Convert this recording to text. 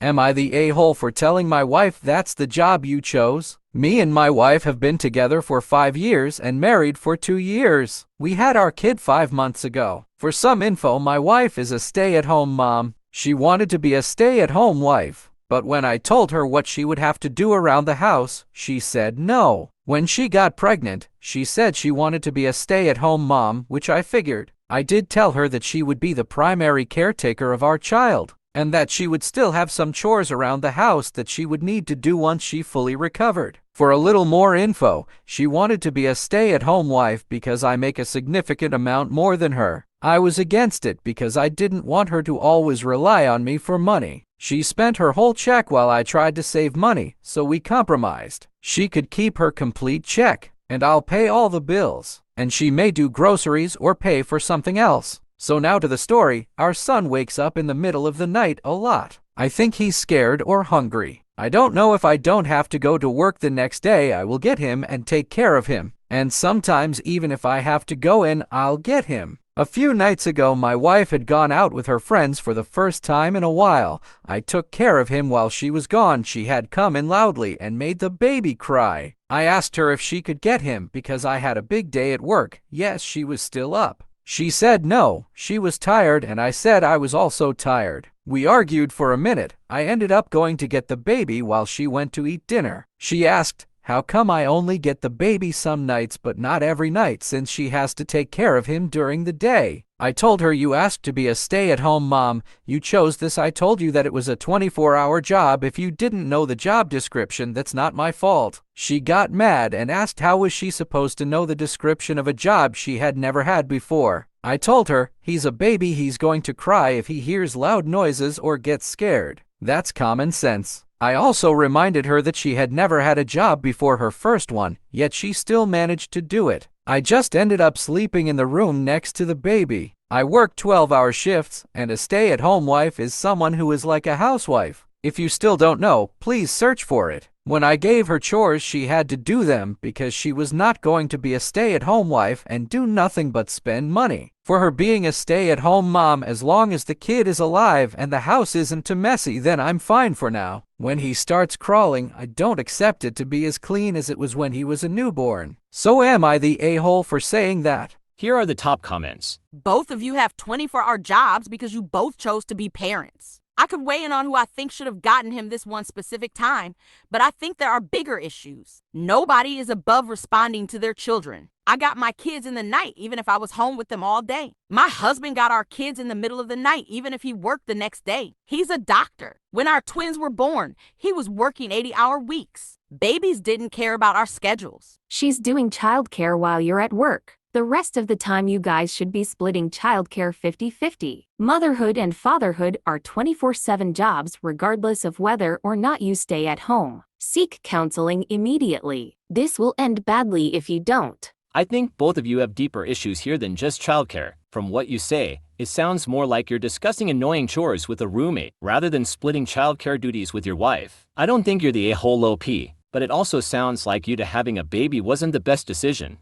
Am I the a-hole for telling my wife that's the job you chose? Me and my wife have been together for 5 years and married for 2 years. We had our kid 5 months ago. For some info, my wife is a stay-at-home mom. She wanted to be a stay-at-home wife, but when I told her what she would have to do around the house, she said no. When she got pregnant, she said she wanted to be a stay-at-home mom, which I figured. I did tell her that she would be the primary caretaker of our child, and that she would still have some chores around the house that she would need to do once she fully recovered. For a little more info, she wanted to be a stay-at-home wife because I make a significant amount more than her. I was against it because I didn't want her to always rely on me for money. She spent her whole check while I tried to save money, so we compromised. She could keep her complete check, and I'll pay all the bills, and she may do groceries or pay for something else. So now to the story. Our son wakes up in the middle of the night a lot. I think he's scared or hungry. I don't know if I don't have to go to work the next day, I will get him and take care of him. And sometimes even if I have to go in, I'll get him. A few nights ago, my wife had gone out with her friends for the first time in a while. I took care of him while she was gone. She had come in loudly and made the baby cry. I asked her if she could get him because I had a big day at work. Yes, she was still up. She said no, she was tired, and I said I was also tired. We argued for a minute. I ended up going to get the baby while she went to eat dinner. She asked, how come I only get the baby some nights but not every night since she has to take care of him during the day? I told her, you asked to be a stay-at-home mom. You chose this. I told you that it was a 24-hour job. If you didn't know the job description, that's not my fault. She got mad and asked how was she supposed to know the description of a job she had never had before. I told her, he's a baby, he's going to cry if he hears loud noises or gets scared. That's common sense. I also reminded her that she had never had a job before her first one, yet she still managed to do it. I just ended up sleeping in the room next to the baby. I work 12-hour shifts, and a stay-at-home wife is someone who is like a housewife. If you still don't know, please search for it. When I gave her chores, she had to do them because she was not going to be a stay-at-home wife and do nothing but spend money. For her being a stay-at-home mom, as long as the kid is alive and the house isn't too messy, then I'm fine for now. When he starts crawling, I don't accept it to be as clean as it was when he was a newborn. So am I the a-hole for saying that? Here are the top comments. Both of you have 24-hour jobs because you both chose to be parents. I could weigh in on who I think should have gotten him this one specific time, but I think there are bigger issues. Nobody is above responding to their children. I got my kids in the night, even if I was home with them all day. My husband got our kids in the middle of the night, even if he worked the next day. He's a doctor. When our twins were born, he was working 80-hour weeks. Babies didn't care about our schedules. She's doing childcare while you're at work. The rest of the time you guys should be splitting childcare 50-50. Motherhood and fatherhood are 24/7 jobs regardless of whether or not you stay at home. Seek counseling immediately. This will end badly if you don't. I think both of you have deeper issues here than just childcare. From what you say, it sounds more like you're discussing annoying chores with a roommate rather than splitting childcare duties with your wife. I don't think you're the a-hole OP, but it also sounds like you to having a baby wasn't the best decision.